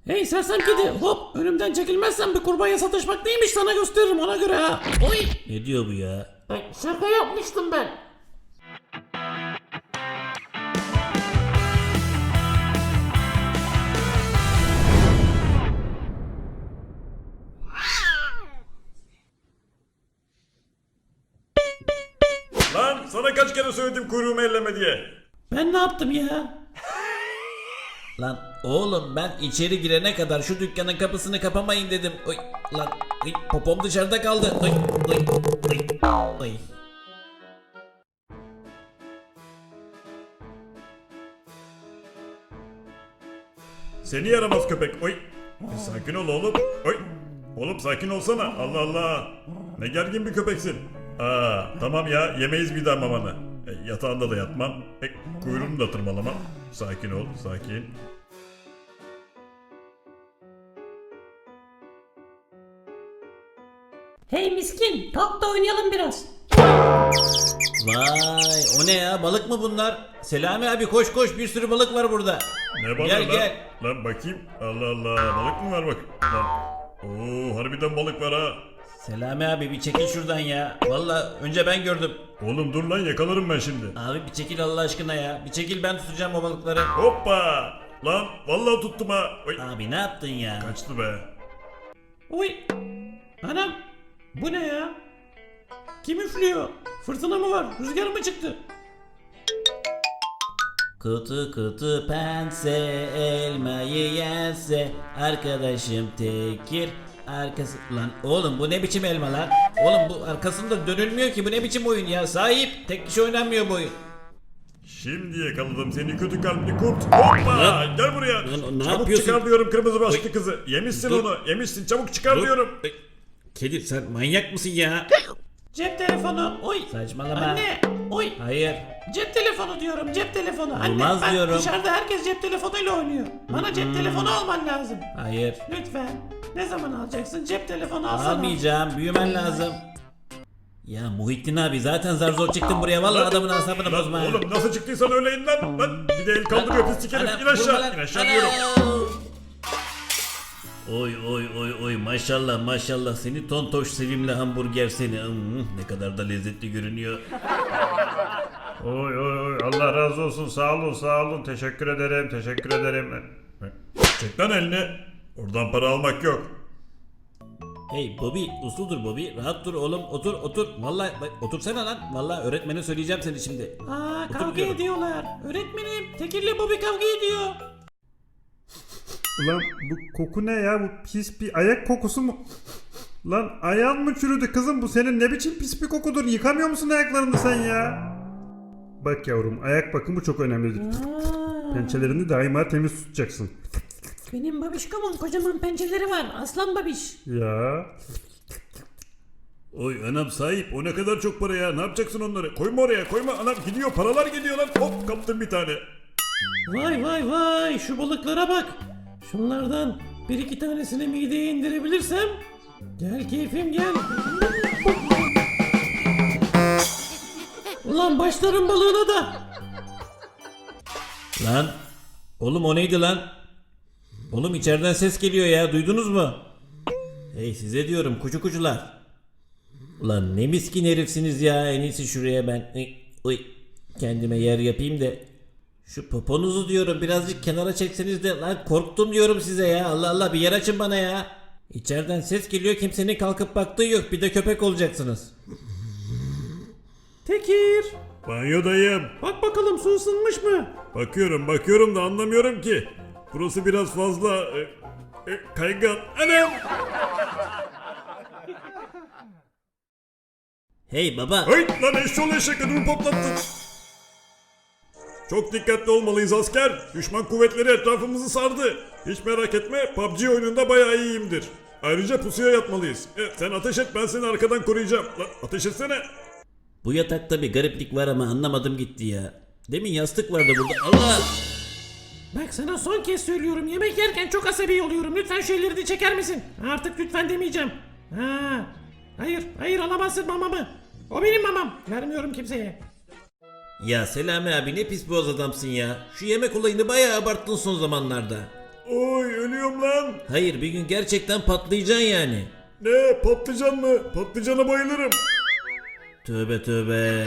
Hey sersem kedi, hop, önümden çekilmezsen bir kurbağaya satışmak neymiş sana gösteririm, ona göre ha. Oy. Ne diyor bu ya? Şaka yapmıştım ben. Lan sana kaç kere söyledim kuyruğumu elleme diye. Ben ne yaptım ya? Lan oğlum ben içeri girene kadar şu dükkanın kapısını kapamayın dedim. Oy lan oy, popom dışarıda kaldı. Oy oy oy oy. Seni yaramaz köpek. Oy. Sakin ol oğlum. Oy. Oğlum sakin olsana. Allah Allah. Ne gergin bir köpeksin. Tamam ya, yemeyiz bir daha mamanı. Yatağında da yatmam. Kuyruğunu da tırmalamam. Sakin ol, sakin. Hey miskin, kalk da oynayalım biraz. Vay o ne ya, balık mı bunlar? Selami abi koş koş, bir sürü balık var burada. Ne balığı Gel, lan? gel. Lan bakayım. Allah Allah. Balık mı var bak? Lan. Oo, harbiden balık var ha. Selami abi bir çekil şuradan ya. Valla önce ben gördüm. Oğlum dur lan, yakalarım ben şimdi. Abi bir çekil Allah aşkına ya. Bir çekil, ben tutacağım o balıkları. Hoppa. Lan vallahi tuttum ha. Oy. Abi ne yaptın ya? Kaçtı be. Oy. Anam, bu ne ya? Kim üflüyor? Fırtına mı var? Rüzgar mı çıktı? Kutu kutu pense elmayı yerse arkadaşım tekir arkası... Lan oğlum bu ne biçim elma lan? Oğlum bu arkasında dönülmüyor ki, bu ne biçim oyun ya? Sahip, tek kişi oynanmıyor bu oyun. Şimdi yakaladım seni kötü kalpli kurt. Hoppa! Lan. Gel buraya. Lan, ne Çabuk yapıyorsun? çıkar diyorum kırmızı başlı Oy. kızı. Yemişsin Dur. onu. Yemişsin. Çabuk çıkar Dur. diyorum. Ay, kedi sen manyak mısın ya? Cep telefonu, oy. Saçmalama. Anne, oy. Hayır. Cep telefonu diyorum, cep telefonu. Anne, Olmaz bak diyorum. dışarıda herkes cep telefonuyla oynuyor. Bana cep telefonu alman lazım. Hayır. Lütfen. Ne zaman alacaksın? Cep telefonu alsana. Almayacağım. Büyümen lazım. Ya Muhittin abi zaten zar zor çıktım buraya. Vallahi adamın asabını Lan bozma. oğlum nasıl çıktıysan öyle in lan. Lan bir de el kaldırıyor pislik herif. Anam, İn aşağı. vurma lan. İn aşağı Anam. diyorum. Oy oy oy oy, maşallah maşallah, seni tontoş sevimli hamburger seni. Ne kadar da lezzetli görünüyor. Oy oy oy, Allah razı olsun, sağ olun sağ olun, teşekkür ederim teşekkür ederim. Çek lan elini. Oradan para almak yok. Hey Bobby, uslu dur Bobby, rahat dur oğlum, otur otur. Vallahi bak, otursana lan. Vallahi öğretmene söyleyeceğim seni şimdi. Aa, Otur kavga diyorum. ediyorlar. Öğretmenim, Tekir'le Bobby kavga ediyor. Ulan bu koku ne ya? Bu pis bir ayak kokusu mu? Lan ayağın mı çürüdü kızım? Bu senin ne biçim pis bir kokudur? Yıkamıyor musun ayaklarını sen ya? Bak yavrum, ayak bakımı çok önemlidir. Aa, Pençelerini daima temiz tutacaksın. benim babişkomun kocaman pençeleri var. Aslan babiş. Ya Oy anam sahip, o ne kadar çok para ya, ne yapacaksın onları? Koyma oraya, koyma anam, gidiyor paralar gidiyor lan. Hop, kaptım bir tane. Vay vay vay, şu balıklara bak. Şunlardan bir iki tanesini mideye indirebilirsem. Gel keyfim gel. Ulan başlarım balığına da. Lan oğlum, o neydi lan? Oğlum içeriden ses geliyor ya, duydunuz mu? Hey size diyorum kucu kucular. Ulan ne miskin herifsiniz ya, en iyisi şuraya ben kendime yer yapayım da. Şu poponuzu diyorum birazcık kenara çekseniz de, lan korktum diyorum size ya. Allah Allah, bir yer açın bana ya. İçeriden ses geliyor, kimsenin kalkıp baktığı yok, bir de köpek olacaksınız. Tekir. Banyodayım. Bak bakalım su ısınmış mı? Bakıyorum da anlamıyorum ki. Burası biraz fazla kaygan. Anam! Hey baba. Ay lan eşşoğlu eşek, ödümü patlattın. Çok dikkatli olmalıyız asker. Düşman kuvvetleri etrafımızı sardı. Hiç merak etme, PUBG oyununda bayağı iyiyimdir. Ayrıca pusuya yatmalıyız. Sen ateş et, ben seni arkadan koruyacağım. Lan ateş etsene. Bu yatakta bir gariplik var ama anlamadım gitti ya. Demin yastık vardı burada. Allah! Bak sana son kez söylüyorum, yemek yerken çok asabi oluyorum. Lütfen şu ellerini çeker misin? Artık lütfen demeyeceğim. Ha. Hayır alamazsın mamamı. O benim mamam. Vermiyorum kimseye. Ya Selami abi, ne pis boğaz adamsın ya. Şu yemek olayını bayağı abarttın son zamanlarda. Oy ölüyorum lan. Hayır, bir gün gerçekten patlayacaksın yani. Ne patlıcan mı? Patlıcana bayılırım. Tövbe tövbe.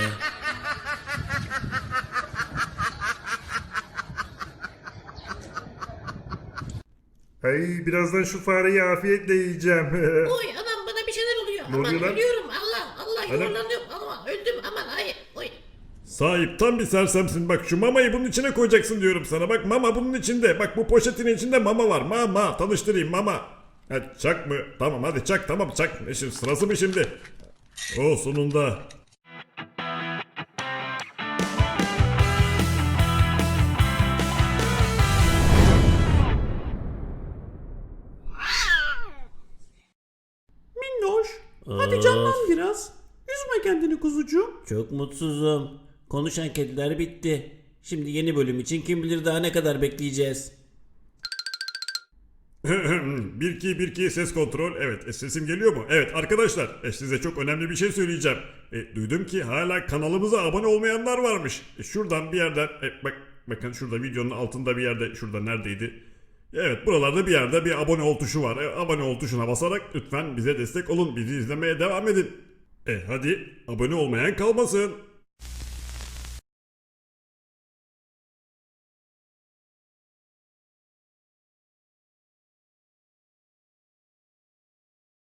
Ay birazdan şu fareyi afiyetle yiyeceğim. Oy anam bana bir şeyler oluyor. Ne oluyor lan? Ölüyorum Allah Anam. yuvarlanıyorum. Aman öldüm aman hayır. Oy. Sahip tam bir sersemsin. Bak şu mamayı bunun içine koyacaksın diyorum sana. Bak mama bunun içinde. Bak bu poşetin içinde mama var. Mama tanıştırayım mama. Ha, çak mı? Tamam hadi çak tamam çak. Ne şimdi sırası mı şimdi? O sonunda. Minnoş, hadi Of. canlan biraz. Üzme kendini kuzucuğum. Çok mutsuzum. Konuşan kediler bitti. Şimdi yeni bölüm için kim bilir daha ne kadar bekleyeceğiz. 1-2-1-2 ses kontrol. Evet sesim geliyor mu? Evet arkadaşlar size çok önemli bir şey söyleyeceğim. Duydum ki hala kanalımıza abone olmayanlar varmış. Şuradan bir yerden bakın şurada videonun altında bir yerde şurada neredeydi? Evet buralarda bir yerde bir abone ol tuşu var. Abone ol tuşuna basarak lütfen bize destek olun. Bizi izlemeye devam edin. Hadi abone olmayan kalmasın.